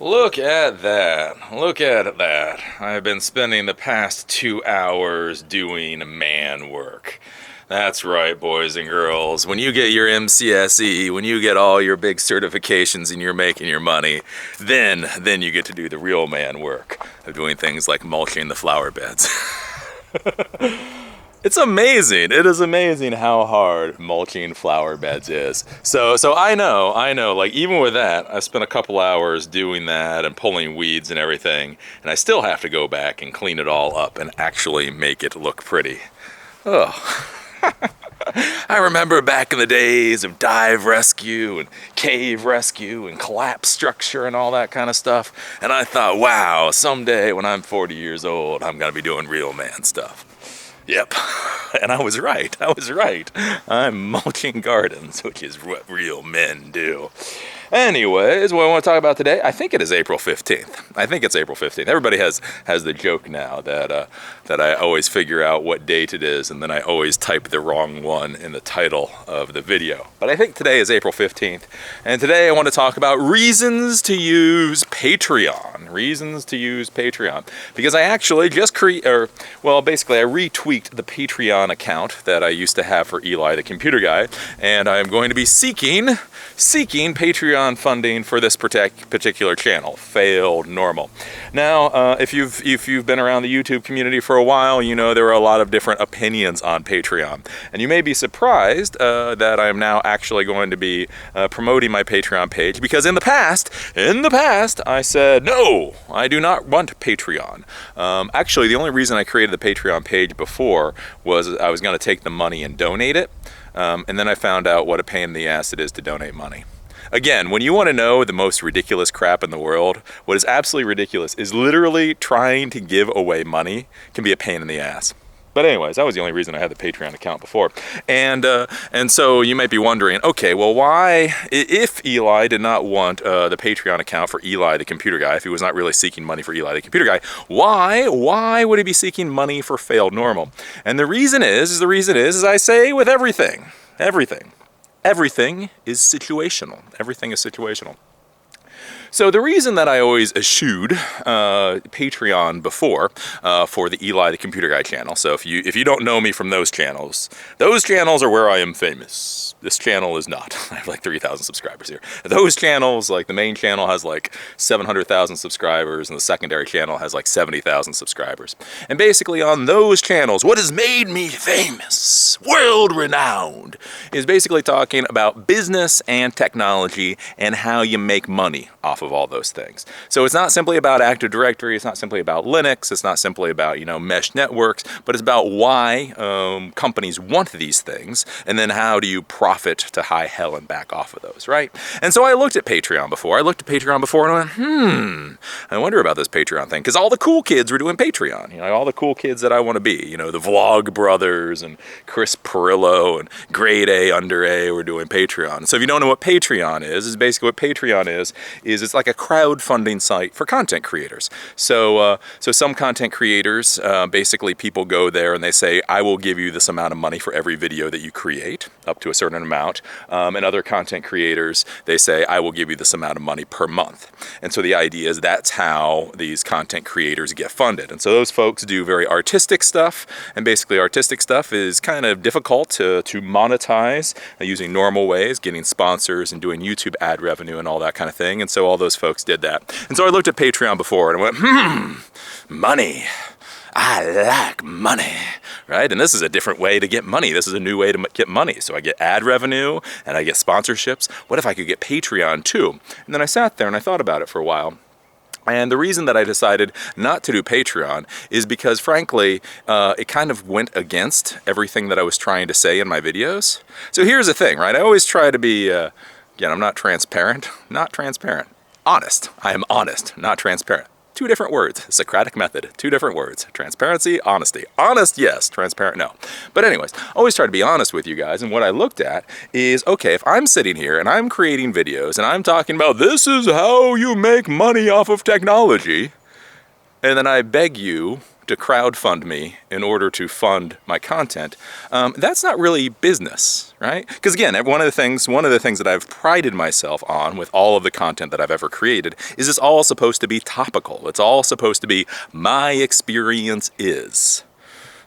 Look at that. Look at that. I've been spending the past 2 hours doing man work. That's right, boys and girls. When you get your MCSE, when you get all your big certifications and you're making your money, then you get to do the real man work of doing things like mulching the flower beds. It's amazing. It is amazing how hard mulching flower beds is. So I know, like even with that, I spent a couple hours doing that and pulling weeds and everything, and I still have to go back and clean it all up and actually make it look pretty. Oh. I remember back in the days of dive rescue and cave rescue and collapse structure and all that kind of stuff, and I thought, wow, someday when I'm 40 years old, I'm gonna be doing real man stuff. Yep, and I was right. I'm mulching gardens, which is what real men do. Anyways, what I want to talk about today, I think it is April 15th. I think it's April 15th. Everybody has the joke now that I always figure out what date it is, and then I always type the wrong one in the title of the video. But I think today is April 15th, and today I want to talk about reasons to use Patreon. Reasons to use Patreon. Because I actually just basically I retweaked the Patreon account that I used to have for Eli the Computer Guy, and I'm going to be seeking Patreon funding for this particular channel, Failed Normal. Now, if you've been around the YouTube community for a while, you know there are a lot of different opinions on Patreon, and you may be surprised that I'm now actually going to be promoting my Patreon page, because in the past, I said no, I do not want Patreon. Actually, the only reason I created the Patreon page before was I was going to take the money and donate it, and then I found out what a pain in the ass it is to donate money. Again, when you want to know the most ridiculous crap in the world, what is absolutely ridiculous is literally trying to give away money can be a pain in the ass. But anyways, that was the only reason I had the Patreon account before. And so you might be wondering, okay, well, why, if Eli did not want the Patreon account for Eli the Computer Guy, if he was not really seeking money for Eli the Computer Guy, why would he be seeking money for Failed Normal? And the reason is, as I say with everything is situational. Everything is situational. So the reason that I always eschewed Patreon before for the Eli the Computer Guy channel, so if you don't know me from those channels are where I am famous. This channel is not. I have like 3,000 subscribers here. Those channels, like the main channel has like 700,000 subscribers, and the secondary channel has like 70,000 subscribers. And basically on those channels, what has made me famous, world-renowned, is basically talking about business and technology and how you make money off of all those things. So it's not simply about Active Directory, it's not simply about Linux, it's not simply about, mesh networks, but it's about why companies want these things, and then how do you profit to high hell and back off of those, right? And so I looked at Patreon before. And I went, I wonder about this Patreon thing, because all the cool kids were doing Patreon. All the cool kids that I want to be. The Vlog Brothers and Chris Perillo and Grade A, Under A were doing Patreon. So if you don't know what Patreon is basically what Patreon is it's like a crowdfunding site for content creators. So some content creators, basically people go there and they say, I will give you this amount of money for every video that you create, up to a certain amount. And other content creators, they say, I will give you this amount of money per month. And so the idea is that's how these content creators get funded. And so those folks do very artistic stuff, and basically artistic stuff is kind of difficult to monetize using normal ways, getting sponsors and doing YouTube ad revenue and all that kind of thing. And so all those folks did that. And so I looked at Patreon before and I went, money. I like money, right? And this is a different way to get money. This is a new way to get money. So I get ad revenue and I get sponsorships. What if I could get Patreon too? And then I sat there and I thought about it for a while. And the reason that I decided not to do Patreon is because, frankly, it kind of went against everything that I was trying to say in my videos. So here's the thing, right? I always try to be, again, I'm not transparent. Honest. I am honest, not transparent. Two different words. Socratic method. Two different words. Transparency, honesty. Honest, yes. Transparent, no. But anyways, always try to be honest with you guys. And what I looked at is, okay, if I'm sitting here and I'm creating videos and I'm talking about this is how you make money off of technology, and then I beg you to crowdfund me in order to fund my content, that's not really business, right? Because again, one of the things that I've prided myself on with all of the content that I've ever created is it's all supposed to be topical. It's all supposed to be my experience is.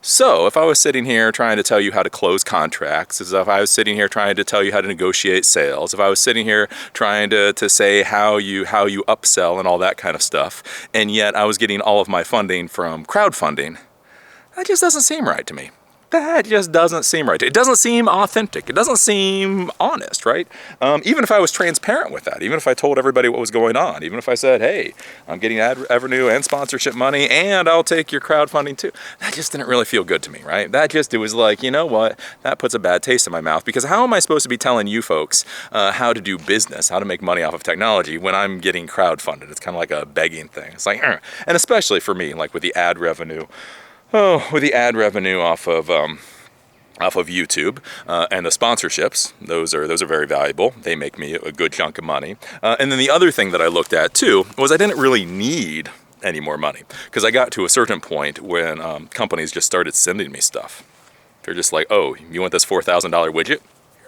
So if I was sitting here trying to tell you how to close contracts, if I was sitting here trying to tell you how to negotiate sales, if I was sitting here trying to say how you upsell and all that kind of stuff, and yet I was getting all of my funding from crowdfunding, that just doesn't seem right to me. That just doesn't seem right. It doesn't seem authentic. It doesn't seem honest, right? Even if I was transparent with that, even if I told everybody what was going on, even if I said, hey, I'm getting ad revenue and sponsorship money and I'll take your crowdfunding too, that just didn't really feel good to me, right? It was like, you know what? That puts a bad taste in my mouth, because how am I supposed to be telling you folks how to do business, how to make money off of technology when I'm getting crowdfunded? It's kind of like a begging thing. It's like, and especially for me, like with the ad revenue, off of YouTube and the sponsorships, those are very valuable. They make me a good chunk of money. And then the other thing that I looked at too was I didn't really need any more money, because I got to a certain point when companies just started sending me stuff. They're just like, oh, you want this $4,000 widget?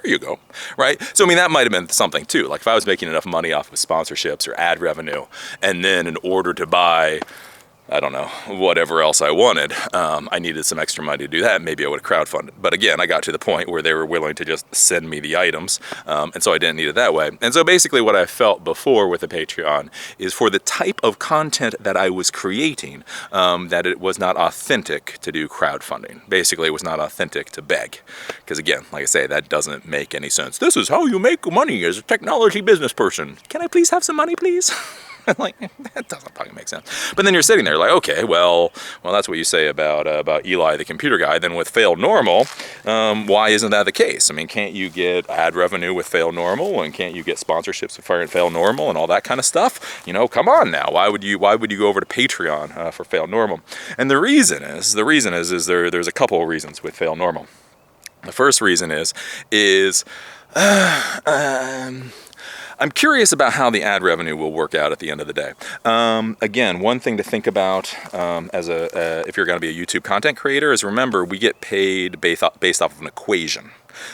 Here you go, right? So, I mean, that might have been something too. Like if I was making enough money off of sponsorships or ad revenue, and then in order to buy, I don't know, whatever else I wanted, I needed some extra money to do that, maybe I would have crowdfunded. But again, I got to the point where they were willing to just send me the items, and so I didn't need it that way. And so basically what I felt before with the Patreon is for the type of content that I was creating, that it was not authentic to do crowdfunding. Basically, it was not authentic to beg. Because again, like I say, that doesn't make any sense. This is how you make money as a technology business person. Can I please have some money, please? Like, that doesn't fucking make sense. But then you're sitting there like, okay, well, that's what you say about Eli the computer guy. Then with Fail Normal, why isn't that the case? I mean, can't you get ad revenue with Fail Normal, and can't you get sponsorships with Fail Normal and all that kind of stuff? You know, come on now. Why would you go over to Patreon for Fail Normal? And the reason is there's a couple of reasons with Fail Normal. The first reason is I'm curious about how the ad revenue will work out at the end of the day. Again, one thing to think about if you're going to be a YouTube content creator is, remember, we get paid based off of an equation.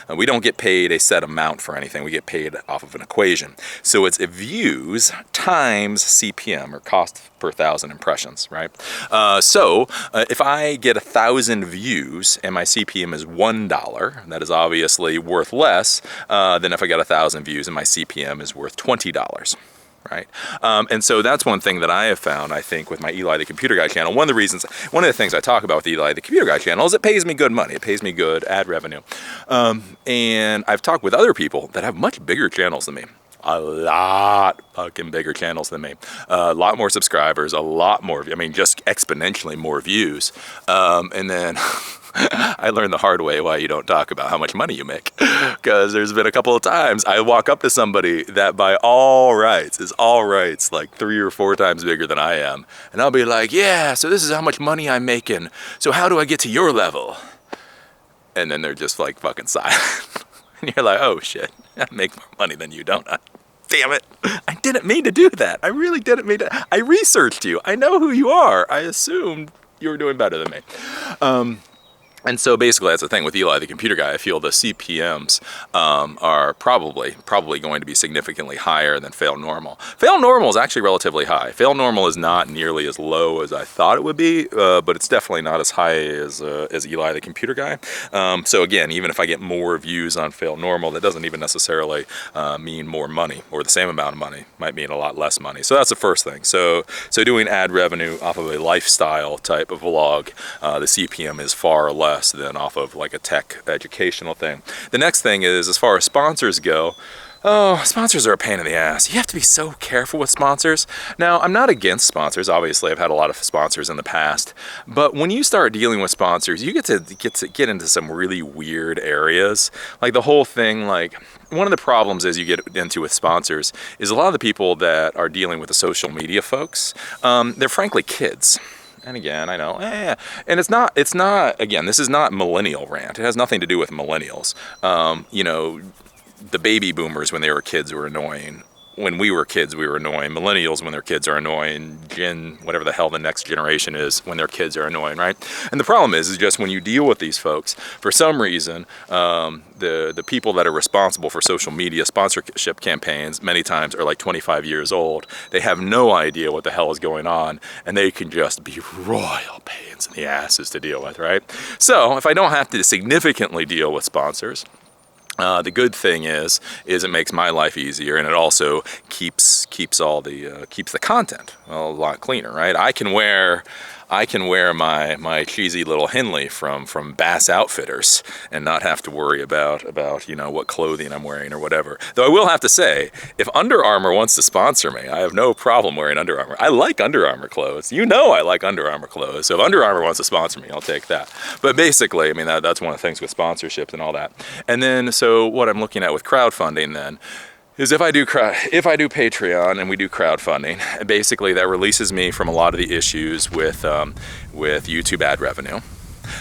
We don't get paid a set amount for anything. We get paid off of an equation. So it's views times CPM, or cost per 1,000 impressions, right? So if I get 1,000 views and my CPM is $1, that is obviously worth less than if I get 1,000 views and my CPM is worth $20. Right? And so that's one thing that I have found, I think, with my Eli the Computer Guy channel. One of the things I talk about with Eli the Computer Guy channel is it pays me good money. It pays me good ad revenue. And I've talked with other people that have much bigger channels than me. A lot fucking bigger channels than me. A lot more subscribers, a lot more, just exponentially more views. And then I learned the hard way why you don't talk about how much money you make. Because there's been a couple of times I walk up to somebody that by all rights is like 3 or 4 times bigger than I am. And I'll be like, yeah, so this is how much money I'm making. So how do I get to your level? And then they're just like fucking silent. And you're like, oh shit, I make more money than you, don't I? Damn it. I didn't mean to do that. I really didn't mean to. I researched you. I know who you are. I assumed you were doing better than me. And so basically that's the thing with Eli the Computer Guy. I feel the CPMs are probably going to be significantly higher than Fail Normal. Fail Normal is actually relatively high. Fail Normal is not nearly as low as I thought it would be, but it's definitely not as high as Eli the Computer Guy. So again, even if I get more views on Fail Normal, that doesn't even necessarily mean more money, or the same amount of money. Might mean a lot less money. So that's the first thing. So doing ad revenue off of a lifestyle type of vlog, the CPM is far less than off of like a tech educational thing. The next thing is, as far as sponsors go, sponsors are a pain in the ass. You have to be so careful with sponsors. Now, I'm not against sponsors. Obviously, I've had a lot of sponsors in the past. But when you start dealing with sponsors, you get into some really weird areas. Like the whole thing, like one of the problems is you get into with sponsors is a lot of the people that are dealing with the social media folks, they're frankly kids. And again, I know, and it's not, again, this is not millennial rant. It has nothing to do with millennials. The baby boomers when they were kids were annoying. when we were kids, we were annoying. Millennials, when their kids are annoying. Whatever the hell the next generation is, when their kids are annoying, right? And the problem is just when you deal with these folks, for some reason, the people that are responsible for social media sponsorship campaigns many times are like 25 years old. They have no idea what the hell is going on, and they can just be royal pains in the asses to deal with, right? So if I don't have to significantly deal with sponsors, the good thing is it makes my life easier, and it also keeps the content a lot cleaner, right? I can wear my cheesy little Henley from Bass Outfitters and not have to worry about what clothing I'm wearing or whatever. Though I will have to say, if Under Armour wants to sponsor me, I have no problem wearing Under Armour. I like Under Armour clothes. I like Under Armour clothes. So if Under Armour wants to sponsor me, I'll take that. But basically, I mean, that's one of the things with sponsorships and all that. And then, so what I'm looking at with crowdfunding then is if I do Patreon and we do crowdfunding, basically that releases me from a lot of the issues with YouTube ad revenue.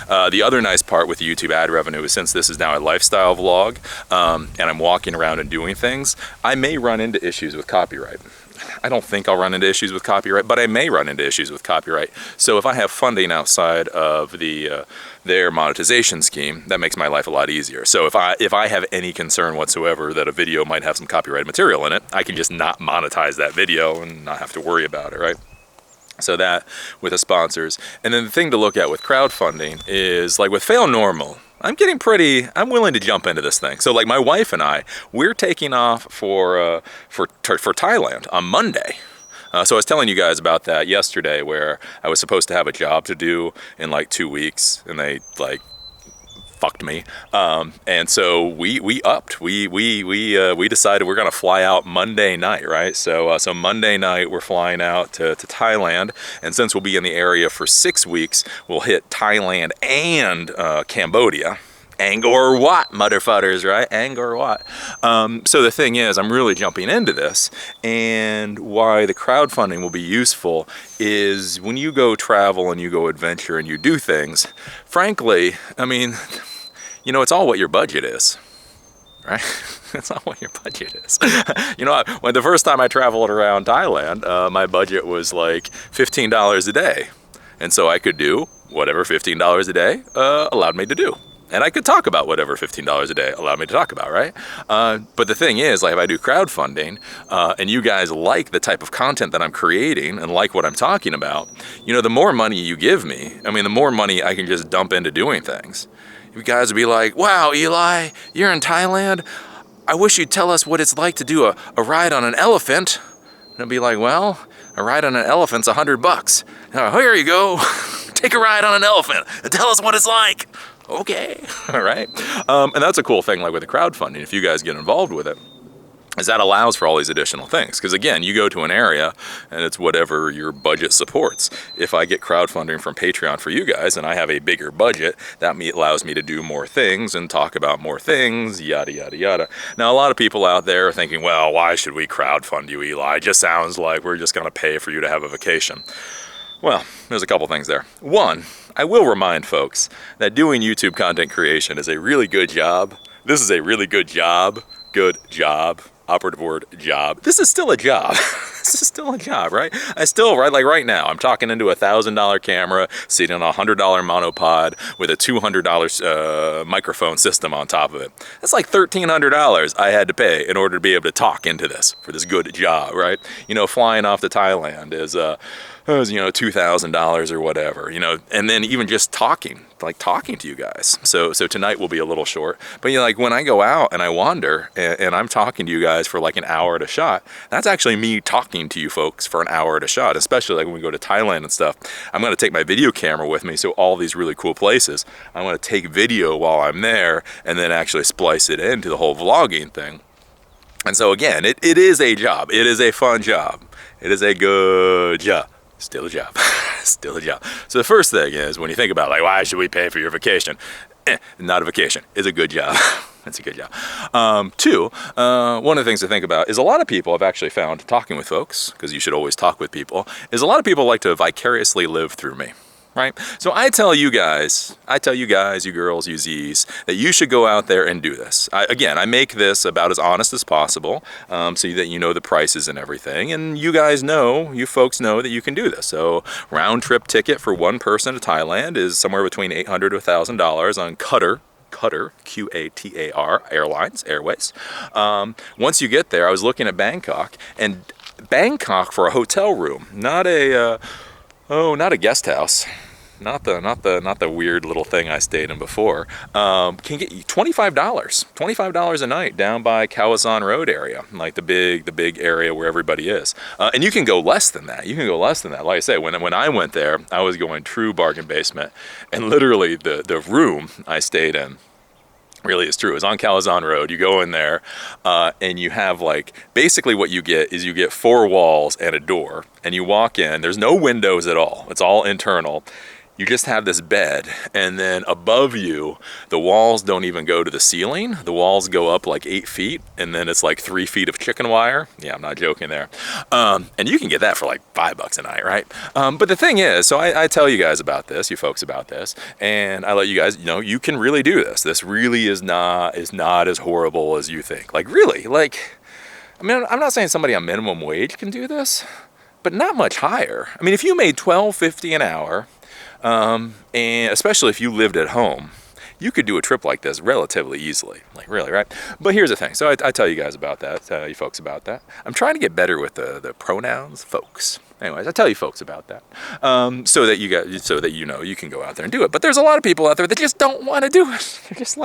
The other nice part with YouTube ad revenue is, since this is now a lifestyle vlog, and I'm walking around and doing things, I may run into issues with copyright. I don't think I'll run into issues with copyright, but I may run into issues with copyright. So if I have funding outside of their monetization scheme, that makes my life a lot easier. So if I have any concern whatsoever that a video might have some copyrighted material in it, I can just not monetize that video and not have to worry about it, right? So that with the sponsors. And then the thing to look at with crowdfunding is, like with Fail Normal, I'm willing to jump into this thing. So like my wife and I, we're taking off for Thailand on Monday. So I was telling you guys about that yesterday, where I was supposed to have a job to do in like 2 weeks, and they like fucked me. And so we upped. We decided we're gonna fly out Monday night, right? So Monday night we're flying out to Thailand, and since we'll be in the area for 6 weeks, we'll hit Thailand and Cambodia. Angkor Wat, motherfuckers, right? Angkor Wat. So the thing is, I'm really jumping into this, and why the crowdfunding will be useful is when you go travel and you go adventure and you do things, frankly, I mean, it's all what your budget is, right? It's not what your budget is. When the first time I traveled around Thailand, my budget was like $15 a day. And so I could do whatever $15 a day allowed me to do. And I could talk about whatever $15 a day allowed me to talk about, right? But the thing is, like if I do crowdfunding and you guys like the type of content that I'm creating and like what I'm talking about, the more money you give me, I mean, the more money I can just dump into doing things. You guys would be like, wow, Eli, you're in Thailand? I wish you'd tell us what it's like to do a ride on an elephant. And I'd be like, well, a ride on an elephant's $100. Here you go. Take a ride on an elephant and tell us what it's like. Okay, all right. And that's a cool thing, like with the crowdfunding, if you guys get involved with it, is that allows for all these additional things. Because again, you go to an area and it's whatever your budget supports. If I get crowdfunding from Patreon for you guys and I have a bigger budget, that allows me to do more things and talk about more things, yada, yada, yada. Now, a lot of people out there are thinking, well, why should we crowdfund you, Eli? It just sounds like we're just going to pay for you to have a vacation. Well, there's a couple things there. One, I will remind folks that doing YouTube content creation is a really good job. This is a really good job. Good job. Operative word, job. This is still a job. This is still a job, right? Right now, I'm talking into a $1,000 camera, sitting on a $100 monopod with a $200 microphone system on top of it. That's like $1,300 I had to pay in order to be able to talk into this for this good job, right? Flying off to Thailand is $2,000 or whatever, and then even just talking to you guys. So tonight will be a little short, but like when I go out and I wander and I'm talking to you guys for like an hour at a shot, that's actually me talking to you folks for an hour at a shot, especially like when we go to Thailand and stuff. I'm going to take my video camera with me. So all these really cool places, I'm going to take video while I'm there and then actually splice it into the whole vlogging thing. And so again, it is a job. It is a fun job. It is a good job. Still a job. Still a job. So the first thing is, when you think about like, why should we pay for your vacation? Not a vacation. It's a good job. It's a good job. Two, one of the things to think about is a lot of people I've actually found talking with folks, because you should always talk with people, is a lot of people like to vicariously live through me. right? So I tell you guys, you girls, you Z's, that you should go out there and do this. Again, I make this about as honest as possible, so that you know the prices and everything, and you guys know, you folks know that you can do this. So round trip ticket for one person to Thailand is somewhere between $800 to $1,000 on Qatar, Qatar Airways. Once you get there, I was looking at Bangkok, and Bangkok for a hotel room, not a guest house, not the weird little thing I stayed in before, can get you $25 a night down by Khao San Road area, like the big area where everybody is. And you can go less than that. Like I say, when I went there, I was going true bargain basement, and literally the room I stayed in really is true. It's on Khao San Road. You go in there, and you have basically what you get is you get 4 walls and a door, and you walk in. There's no windows at all. It's all internal. You just have this bed, and then above you, the walls don't even go to the ceiling. The walls go up 8 feet, and then it's 3 feet of chicken wire. Yeah, I'm not joking there. And you can get that for $5 a night, right? But the thing is, so I tell you guys about this, you folks about this, and I let you guys know you can really do this. This really is not as horrible as you think. Really, I mean, I'm not saying somebody on minimum wage can do this, but not much higher. I mean, if you made $12.50 an hour, and especially if you lived at home, you could do a trip like this relatively easily, really, right? But here's the thing. So I tell you guys about that, you folks about that. I'm trying to get better with the pronouns, folks. Anyways, I tell you folks about that, so that you know you can go out there and do it. But there's a lot of people out there that just don't want to do it. They're just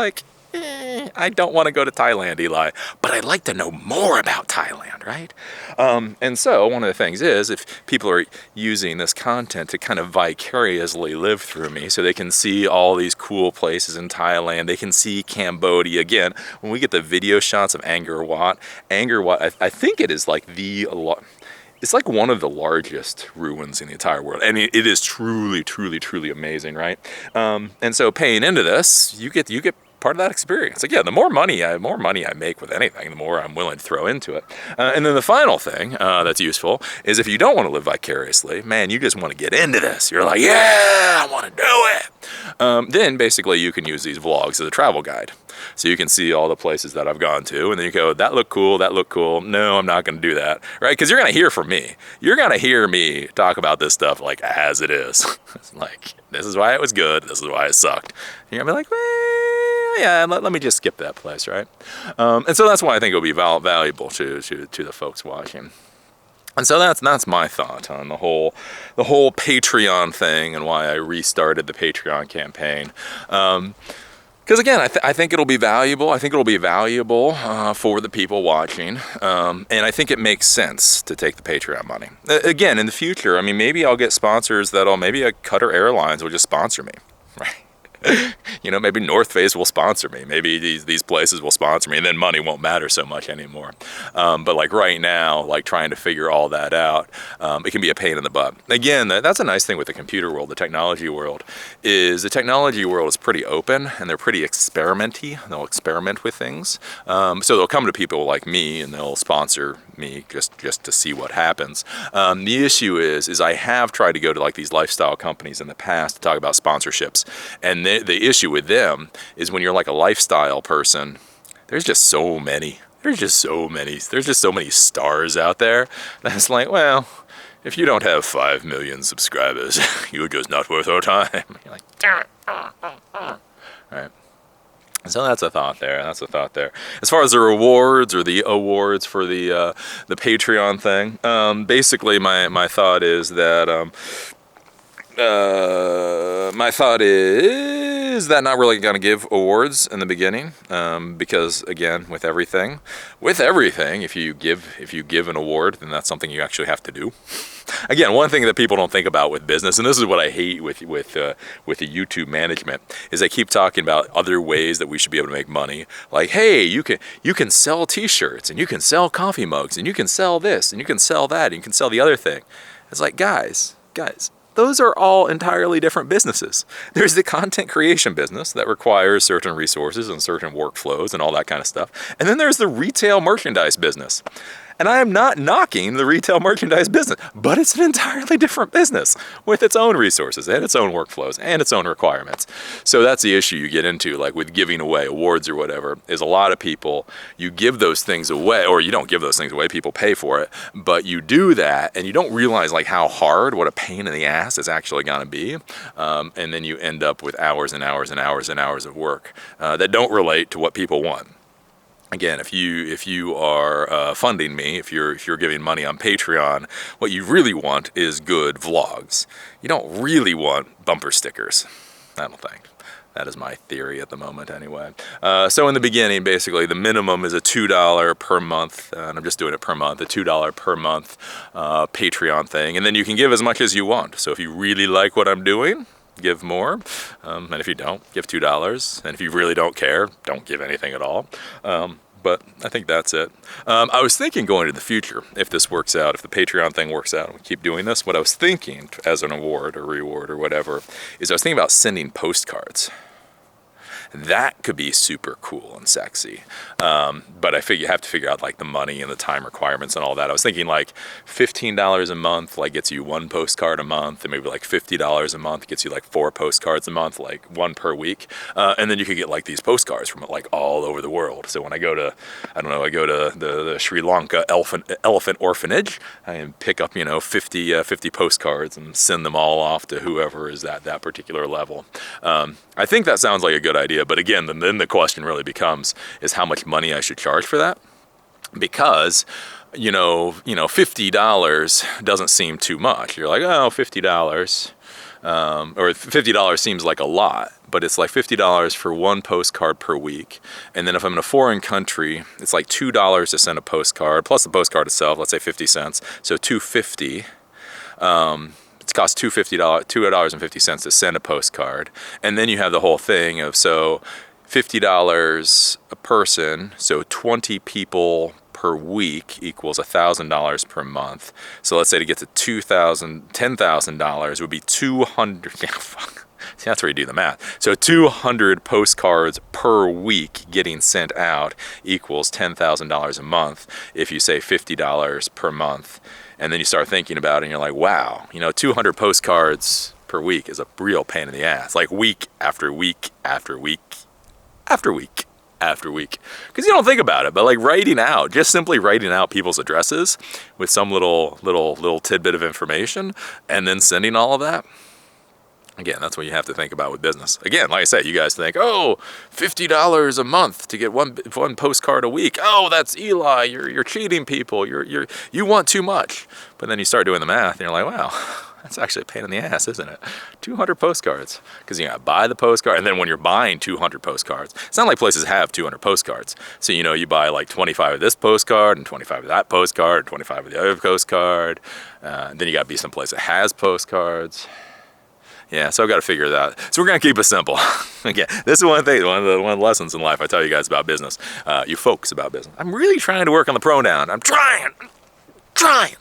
I don't want to go to Thailand, Eli, but I'd like to know more about Thailand, right? And so one of the things is, if people are using this content to kind of vicariously live through me, so they can see all these cool places in Thailand, they can see Cambodia. Again, when we get the video shots of Angkor Wat, I think it is it's one of the largest ruins in the entire world. I mean, it is truly, truly, truly amazing, right? And so paying into this, you get part of that experience. Again, the more money I make with anything, the more I'm willing to throw into it. And then the final thing that's useful is if you don't want to live vicariously, man, you just want to get into this. You're like, yeah, I want to do it. Then basically you can use these vlogs as a travel guide. So you can see all the places that I've gone to, and then you go, that looked cool. No, I'm not going to do that, right? Because you're going to hear from me. You're going to hear me talk about this stuff as it is. This is why it was good. This is why it sucked. And you're going to be well, yeah, let me just skip that place, right? And so that's why I think it'll be valuable to the folks watching. And so that's my thought on the whole Patreon thing and why I restarted the Patreon campaign. Because again, I think it'll be valuable. I think it'll be valuable for the people watching, and I think it makes sense to take the Patreon money. Again, in the future, I mean, maybe I'll get sponsors maybe Qatar Airlines will just sponsor me, right? Maybe North Face will sponsor me. Maybe these places will sponsor me, and then money won't matter so much anymore. But right now, trying to figure all that out, it can be a pain in the butt. Again, that's a nice thing with the computer world, the technology world is pretty open, and they're pretty experimenty. They'll experiment with things. So they'll come to people like me, and they'll sponsor me just to see what happens. The issue is I have tried to go to these lifestyle companies in the past to talk about sponsorships, and the issue with them is when you're a lifestyle person, there's just so many stars out there that's well, if you don't have 5 million subscribers, you're just not worth our time. You're damn it. All right. So that's a thought there. As far as the rewards or the awards for the Patreon thing, basically my thought is that not really going to give awards in the beginning, because again, with everything, if you give an award, then that's something you actually have to do. Again, one thing that people don't think about with business, and this is what I hate with the YouTube management, is they keep talking about other ways that we should be able to make money. Hey, you can sell T-shirts, and you can sell coffee mugs, and you can sell this, and you can sell that, and you can sell the other thing. It's guys. Those are all entirely different businesses. There's the content creation business that requires certain resources and certain workflows and all that kind of stuff. And then there's the retail merchandise business. And I am not knocking the retail merchandise business, but it's an entirely different business with its own resources and its own workflows and its own requirements. So that's the issue you get into, like with giving away awards or whatever, is a lot of people, you give those things away, or you don't give those things away, people pay for it, but you do that and you don't realize like how hard, what a pain in the ass it's actually going to be. And then you end up with hours and hours and hours and hours of work that don't relate to what people want. Again, if you are funding me, if you're giving money on Patreon, what you really want is good vlogs. You don't really want bumper stickers, I don't think. That is my theory at the moment anyway. So in the beginning, basically, the minimum is a $2 per month, and I'm just doing it per month, a $2 per month Patreon thing. And then you can give as much as you want. So if you really like what I'm doing, give more. And if you don't, give $2. And if you really don't care, don't give anything at all. But I think that's it. I was thinking going to the future, if this works out, if the Patreon thing works out and we keep doing this, what I was thinking as an award or reward or whatever, is I was thinking about sending postcards. That could be super cool and sexy. But I figure you have to figure out like the money and the time requirements and all that. I was thinking like $15 a month like gets you 1 postcard a month, and maybe like $50 a month gets you like 4 postcards a month, like 1 per week. And then you could get like these postcards from like all over the world. So when I go to, I don't know, I go to the Sri Lanka elephant orphanage, I can pick up, 50 postcards and send them all off to whoever is at that particular level. I think that sounds like a good idea. But again, then the question really becomes is how much money I should charge for that, because $50 doesn't seem too much. You're like, oh, $50, or $50 seems like a lot, but it's like $50 for 1 postcard per week. And then if I'm in a foreign country, it's like $2 to send a postcard plus the postcard itself. Let's say 50 cents, so $2.50. It costs $2.50 to send a postcard. And then you have the whole thing of, so $50 a person, so 20 people per week equals $1,000 per month. So let's say to get to $10,000 would be 200, yeah, fuck. See, that's where you do the math. So 200 postcards per week getting sent out equals $10,000 a month if you say $50 per month. And then you start thinking about it and you're like, wow, 200 postcards per week is a real pain in the ass. Like week after week after week after week after week. Because you don't think about it, but like just simply writing out people's addresses with some little tidbit of information and then sending all of that. Again, that's what you have to think about with business. Again, like I said, you guys think, oh, $50 a month to get one postcard a week. Oh, that's Eli. You're cheating people. You want too much. But then you start doing the math, and you're like, wow, that's actually a pain in the ass, isn't it? 200 postcards, because you got to buy the postcard, and then when you're buying 200 postcards, it's not like places have 200 postcards. So you buy like 25 of this postcard, and 25 of that postcard, and 25 of the other postcard. Then you got to be someplace that has postcards. Yeah, so I've got to figure that. So we're going to keep it simple. Again, this is one of the lessons in life I tell you guys about business. You folks about business. I'm really trying to work on the pronoun. I'm trying,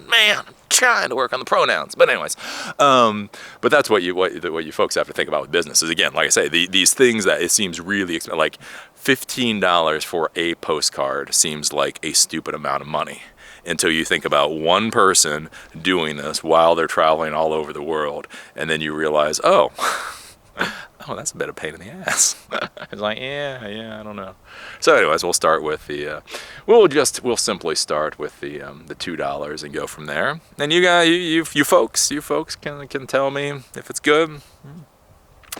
man. I'm trying to work on the pronouns. But anyways, but that's what you folks have to think about with business is, again, like I say, these things that it seems really expensive, like $15 for a postcard seems like a stupid amount of money. Until you think about one person doing this while they're traveling all over the world, and then you realize, oh, that's a bit of pain in the ass. It's like, yeah, I don't know. So anyways, we'll start with we'll simply start with the $2 and go from there. And you folks can tell me if it's good.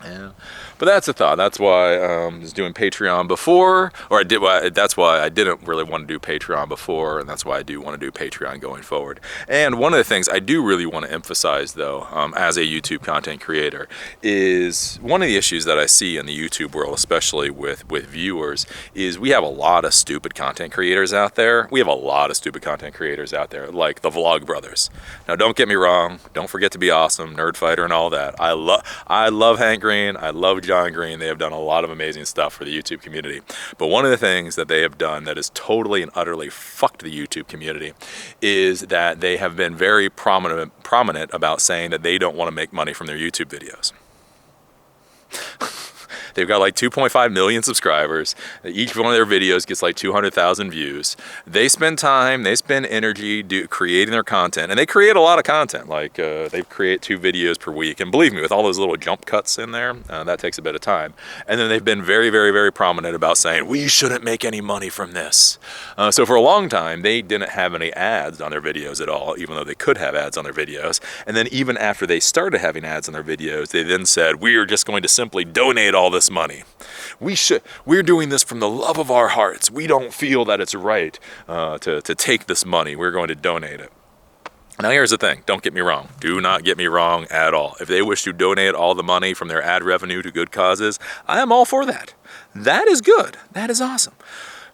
Yeah, but that's a thought. That's why I was doing Patreon before, that's why I didn't really want to do Patreon before, and that's why I do want to do Patreon going forward. And one of the things I do really want to emphasize, though, as a YouTube content creator, is one of the issues that I see in the YouTube world, especially with viewers, is we have a lot of stupid content creators out there. We have a lot of stupid content creators out there, like the Vlog Brothers. Now, don't get me wrong. Don't forget to be awesome, Nerdfighter, and all that. I love Hank Green. I love John Green. They have done a lot of amazing stuff for the YouTube community. But one of the things that they have done that has totally and utterly fucked the YouTube community is that they have been very prominent about saying that they don't want to make money from their YouTube videos. They've got like 2.5 million subscribers. Each one of their videos gets like 200,000 views. They spend time, they spend energy creating their content, and they create a lot of content. Like they create 2 videos per week, and believe me, with all those little jump cuts in there, that takes a bit of time. And then they've been very, very, very prominent about saying, we shouldn't make any money from this. So for a long time, they didn't have any ads on their videos at all, even though they could have ads on their videos. And then even after they started having ads on their videos, they then said, we are just going to simply donate all this money. We're doing this from the love of our hearts. We don't feel that it's right to take this money. We're going to donate it. Now here's the thing, don't get me wrong. Do not get me wrong at all. If they wish to donate all the money from their ad revenue to good causes, I am all for that. That is good. That is awesome.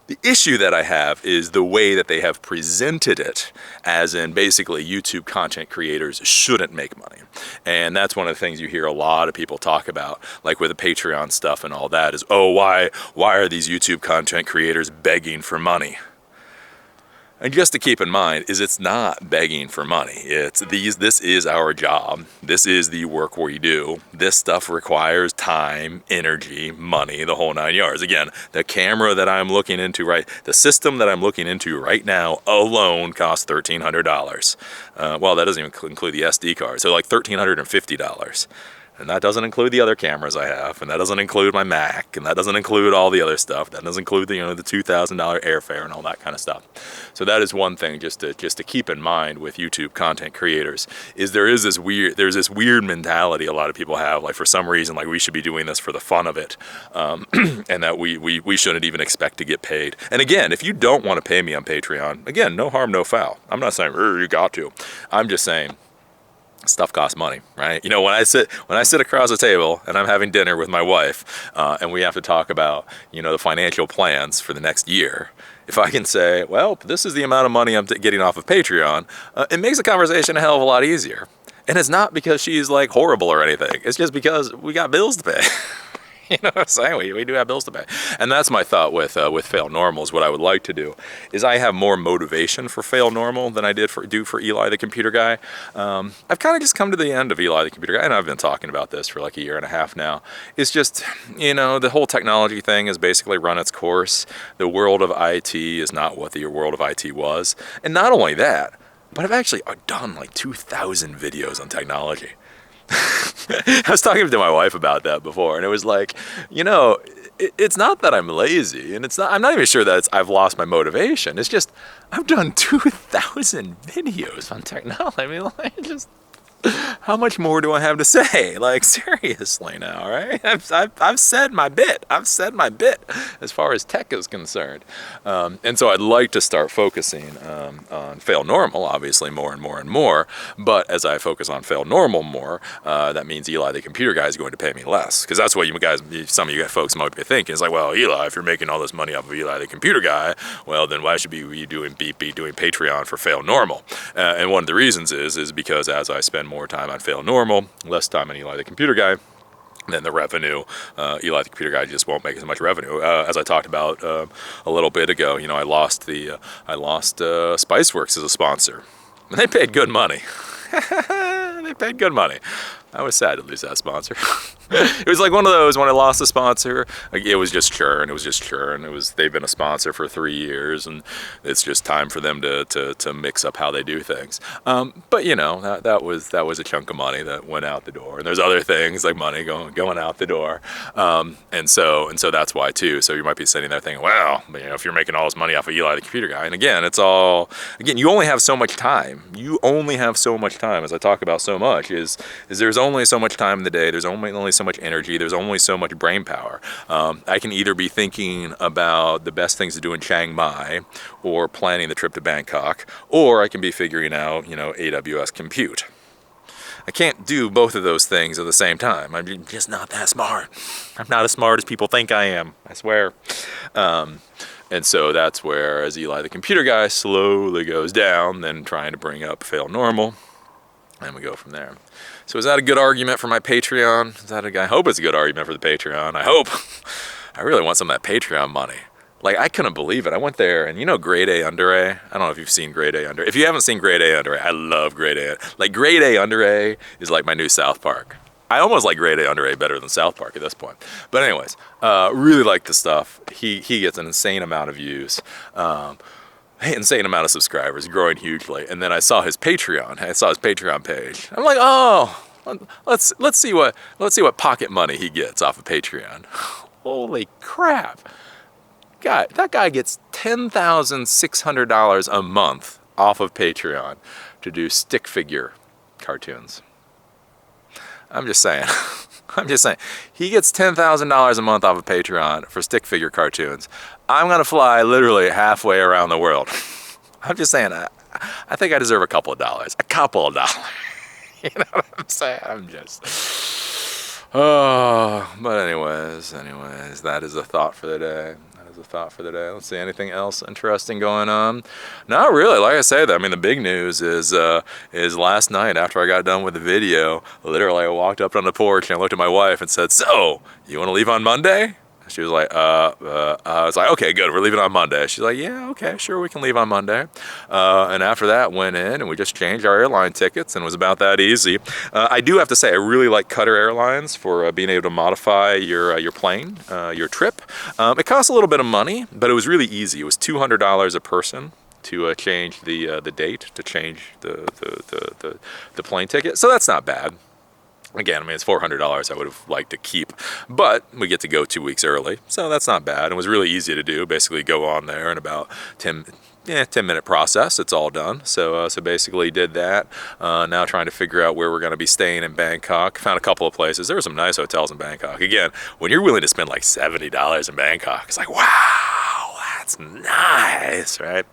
The issue that I have is the way that they have presented it, as in basically YouTube content creators shouldn't make money. And that's one of the things you hear a lot of people talk about, like with the Patreon stuff and all that, is, oh, why are these YouTube content creators begging for money? And just to keep in mind is it's not begging for money. This is our job. This is the work we do. This stuff requires time, energy, money, the whole 9 yards. Again, the camera that I'm looking into the system that I'm looking into right now alone costs $1,300. Well, that doesn't even include the SD card. So like $1,350. And that doesn't include the other cameras I have, and that doesn't include my Mac, and that doesn't include all the other stuff. That doesn't include the $2,000 airfare and all that kind of stuff. So that is one thing just to keep in mind with YouTube content creators, is there's this weird mentality a lot of people have, like for some reason, like we should be doing this for the fun of it, and that we shouldn't even expect to get paid. And again, if you don't want to pay me on Patreon, again, no harm, no foul. I'm not saying you got to. I'm just saying, stuff costs money, right? When I sit across the table and I'm having dinner with my wife, and we have to talk about, the financial plans for the next year, if I can say, well, this is the amount of money I'm getting off of Patreon, it makes the conversation a hell of a lot easier. And it's not because she's like horrible or anything. It's just because we got bills to pay. You know what I'm saying? We do have bills to pay. And that's my thought with Fail Normal, is what I would like to do is I have more motivation for Fail Normal than I do for Eli the Computer Guy. I've kind of just come to the end of Eli the Computer Guy, and I've been talking about this for like a year and a half now. It's just, the whole technology thing has basically run its course. The world of IT is not what the world of IT was. And not only that, but I've actually done like 2,000 videos on technology. I was talking to my wife about that before, and it was like, it's not that I'm lazy, and I'm not even sure that I've lost my motivation. It's just, I've done 2,000 videos on technology. I mean, like, just, how much more do I have to say? Like, seriously now, right? I've said my bit. I've said my bit as far as tech is concerned. And so I'd like to start focusing on Fail Normal, obviously, more and more and more. But as I focus on Fail Normal more, that means Eli the Computer Guy is going to pay me less. Because that's what some of you folks might be thinking. It's like, well, Eli, if you're making all this money off of Eli the Computer Guy, well, then why should we be doing Patreon for Fail Normal? And one of the reasons is because as I spend more time on Fail Normal, less time on Eli the Computer Guy, then the revenue, Eli the Computer Guy just won't make as much revenue. As I talked about a little bit ago, I lost Spiceworks as a sponsor. They paid good money. They paid good money. I was sad to lose that sponsor. It was like one of those, when I lost a sponsor, like, it was just churn. They've been a sponsor for 3 years, and it's just time for them to mix up how they do things. But that was a chunk of money that went out the door. And there's other things like money going out the door. And so that's why too. So you might be sitting there thinking, wow, if you're making all this money off of Eli the Computer Guy, and again, you only have so much time. You only have so much time, as I talk about so much, is there's only so much time in the day. There's only so much energy. There's only so much brain power. I can either be thinking about the best things to do in Chiang Mai, or planning the trip to Bangkok, or I can be figuring out, AWS compute. I can't do both of those things at the same time. I'm just not that smart. I'm not as smart as people think I am, I swear. And so that's where, as Eli the Computer Guy slowly goes down, then trying to bring up Fail Normal, and we go from there. So is that a good argument for my Patreon? I hope it's a good argument for the Patreon. I hope. I really want some of that Patreon money. Like, I couldn't believe it. I went there, and Grade A Under A? I don't know if you've seen Grade A Under A. If you haven't seen Grade A Under A, I love Grade A. Like, Grade A Under A is like my new South Park. I almost like grade A under A better than South Park at this point. But anyways, really like the stuff. He gets an insane amount of views. Insane amount of subscribers, growing hugely. And then I saw his Patreon. I saw his Patreon page. I'm like, oh, let's see what pocket money he gets off of Patreon. Holy crap! God, that guy gets $10,600 a month off of Patreon to do stick figure cartoons. I'm just saying. I'm just saying. He gets $10,000 a month off of Patreon for stick figure cartoons. I'm going to fly literally halfway around the world. I'm just saying, I think I deserve a couple of dollars. A couple of dollars. You know what I'm saying? I'm just... Oh, but anyways, that is a thought for the day. Let's see, anything else interesting going on? Not really. Like I say, I mean, the big news is last night after I got done with the video, literally I walked up on the porch and I looked at my wife and said, "So, you want to leave on Monday?" She was like, I was like, okay, good, we're leaving on Monday. She's like, yeah, okay, sure, we can leave on Monday. And after that, went in and we just changed our airline tickets, and it was about that easy. I do have to say, I really like Qatar Airlines for being able to modify your plane, your trip. It costs a little bit of money, but it was really easy. It was $200 a person to change the date, to change the plane ticket. So that's not bad. Again, I mean, it's $400 I would have liked to keep, but we get to go 2 weeks early, so that's not bad. It was really easy to do. Basically go on there in about 10-minute process. It's all done. So basically did that. Now trying to figure out where we're going to be staying in Bangkok. Found a couple of places. There were some nice hotels in Bangkok. Again, when you're willing to spend like $70 in Bangkok, it's like, wow, that's nice, right?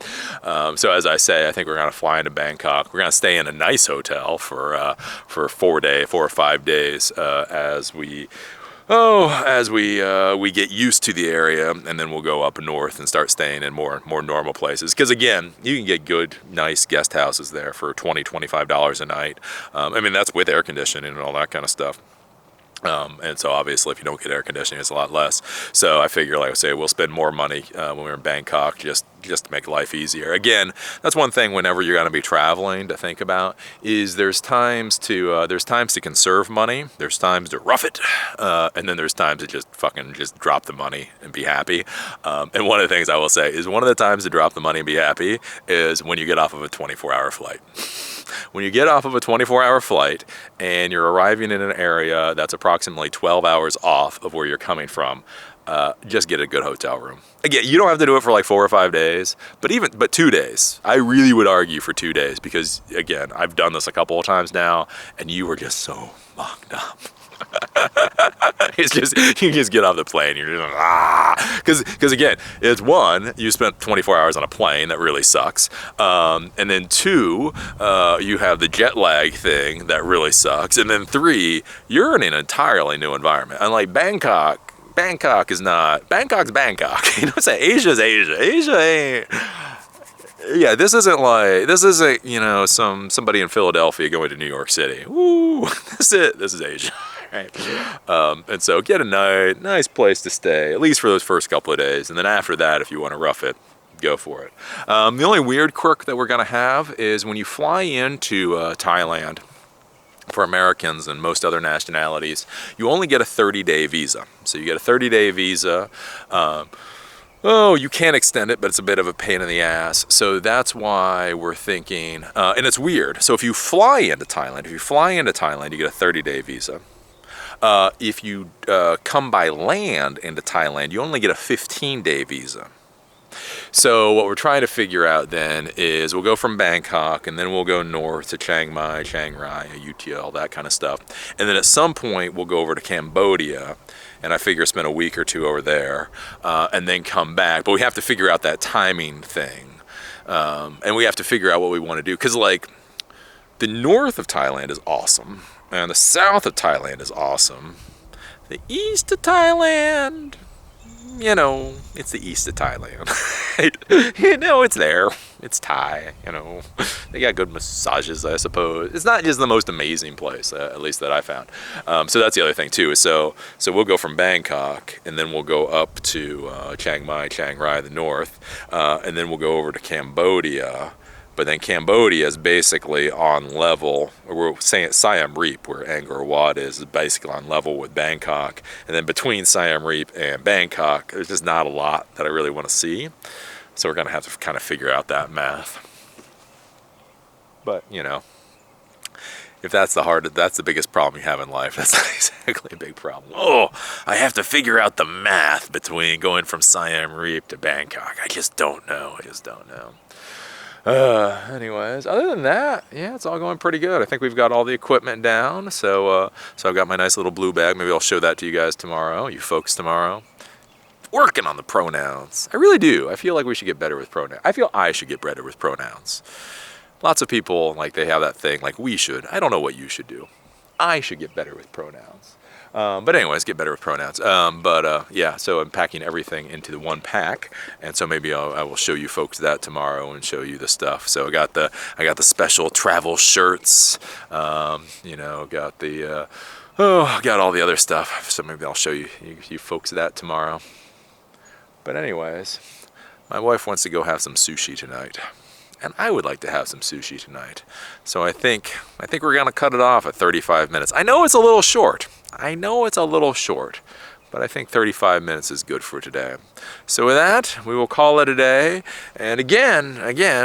So as I say, I think we're going to fly into Bangkok. We're going to stay in a nice hotel for 4 or 5 days as we get used to the area, and then we'll go up north and start staying in more normal places. Because again, you can get good, nice guest houses there for $20-25 a night. I mean, that's with air conditioning and all that kind of stuff. And so obviously if you don't get air conditioning, it's a lot less. So I figure, like I say, we'll spend more money when we're in Bangkok just to make life easier. Again, that's one thing whenever you're going to be traveling to think about is there's times to conserve money, there's times to rough it, and then there's times to just drop the money and be happy. And one of the things I will say is one of the times to drop the money and be happy is when you get off of a 24-hour flight. When you get off of a 24-hour flight and you're arriving in an area that's approximately 12 hours off of where you're coming from, just get a good hotel room. Again, you don't have to do it for like 4 or 5 days, but 2 days. I really would argue for 2 days because, again, I've done this a couple of times now, and you were just so locked up. It's just, you just get off the plane, you're just because again, it's one, you spent 24 hours on a plane, that really sucks, and then 2, you have the jet lag thing that really sucks, and then 3, you're in an entirely new environment. Unlike Bangkok is not, Bangkok's Bangkok. You know what I'm saying? Asia's Asia. Asia ain't. Yeah, this isn't, you know, somebody in Philadelphia going to New York City. Woo, this is Asia. Right. And so get a nice place to stay, at least for those first couple of days. And then after that, if you want to rough it, go for it. The only weird quirk that we're going to have is when you fly into Thailand, for Americans and most other nationalities, you only get a 30-day visa. So you get a 30-day visa. You can't extend it, but it's a bit of a pain in the ass. So that's why we're thinking, and it's weird. So if you fly into Thailand, you get a 30-day visa. If you come by land into Thailand, you only get a 15-day visa. So what we're trying to figure out then is we'll go from Bangkok and then we'll go north to Chiang Mai, Chiang Rai, Ayutthaya, all that kind of stuff. And then at some point we'll go over to Cambodia, and I figure spend a week or 2 over there and then come back. But we have to figure out that timing thing. And we have to figure out what we want to do. Because like the north of Thailand is awesome. And the south of Thailand is awesome. The east of Thailand, you know, it's the east of Thailand. You know, it's there. It's Thai, you know. They got good massages, I suppose. It's not just the most amazing place, at least that I found. So that's the other thing, too. So we'll go from Bangkok, and then we'll go up to Chiang Mai, Chiang Rai, the north, and then we'll go over to Cambodia. But then Cambodia is basically on level, or we're saying Siam Reap, where Angkor Wat is basically on level with Bangkok. And then between Siam Reap and Bangkok, there's just not a lot that I really want to see. So we're going to have to kind of figure out that math. But, you know, if that's the biggest problem you have in life, that's not exactly a big problem. Oh, I have to figure out the math between going from Siam Reap to Bangkok. I just don't know. Anyways, other than that, yeah, it's all going pretty good. I think we've got all the equipment down. So I've got my nice little blue bag. Maybe I'll show that to you guys tomorrow, you folks tomorrow. Working on the pronouns. I really do. I feel like we should get better with pronouns. I feel I should get better with pronouns. Lots of people, like, they have that thing, like, we should. I don't know what you should do. I should get better with pronouns. But anyways, get better with pronouns. Yeah, so I'm packing everything into the one pack, and so maybe I will show you folks that tomorrow and show you the stuff. So I got the special travel shirts. You know, got all the other stuff. So maybe I'll show you folks that tomorrow. But anyways, my wife wants to go have some sushi tonight. And I would like to have some sushi tonight. So I think we're gonna cut it off at 35 minutes. I know it's a little short. But I think 35 minutes is good for today. So with that, we will call it a day. And again,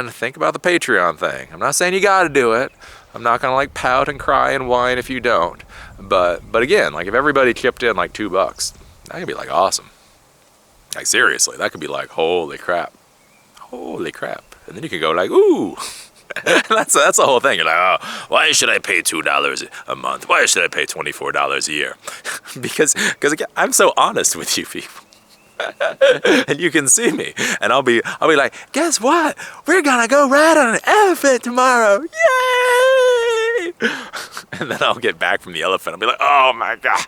think about the Patreon thing. I'm not saying you gotta do it. I'm not gonna like pout and cry and whine if you don't. But again, like if everybody chipped in like $2, that could be like awesome. Like seriously, that could be like holy crap. And then you can go like, ooh. that's the whole thing. You're like, oh, why should I pay $2 a month? Why should I pay $24 a year? because again, I'm so honest with you people. And you can see me. And I'll be like, guess what? We're gonna go ride on an elephant tomorrow. Yay! And then I'll get back from the elephant. I'll be like, oh my God.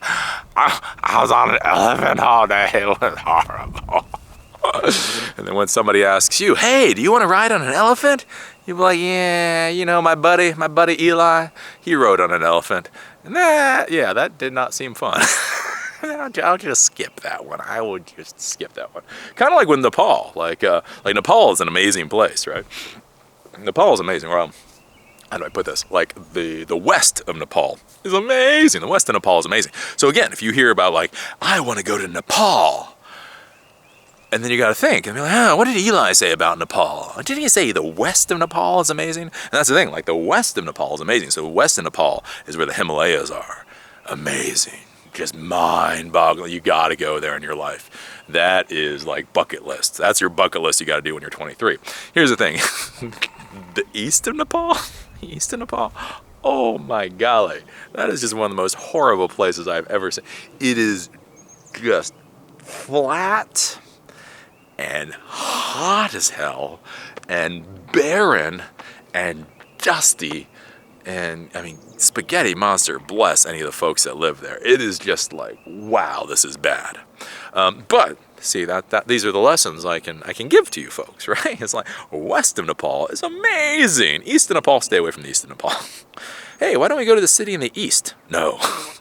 I was on an elephant all day. It was horrible. And then when somebody asks you, hey, do you want to ride on an elephant? You'll be like, yeah, you know, my buddy Eli, he rode on an elephant. And that did not seem fun. I'll just skip that one. I will just skip that one. Kind of like with Nepal. Like Nepal is an amazing place, right? Nepal is amazing. Well, how do I put this? Like the west of Nepal is amazing. The west of Nepal is amazing. So again, if you hear about like, I want to go to Nepal, and then you got to think, and be like, what did Eli say about Nepal? Didn't he say the west of Nepal is amazing? And that's the thing, like the west of Nepal is amazing. So the west of Nepal is where the Himalayas are. Amazing. Just mind-boggling. You got to go there in your life. That is like bucket list. That's your bucket list you got to do when you're 23. Here's the thing. The east of Nepal? Oh my golly. That is just one of the most horrible places I've ever seen. It is just flat and hot as hell and barren and dusty, and I mean, spaghetti monster bless any of the folks that live there. It is just like, wow, this is bad. But see, that these are the lessons I can give to you folks, right? It's like west of Nepal is amazing. East of Nepal, stay away from the east of Nepal. Hey, why don't we go to the city in the east? No,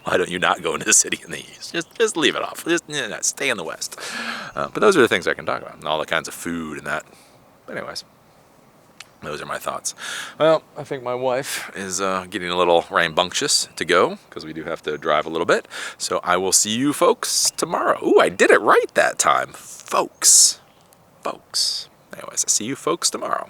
why don't you not go into the city in the east? Just leave it off. Just stay in the west. But those are the things I can talk about, and all the kinds of food and that. But anyways, those are my thoughts. Well, I think my wife is getting a little rambunctious to go, because we do have to drive a little bit. So I will see you folks tomorrow. Ooh, I did it right that time. Folks. Anyways, I see you folks tomorrow.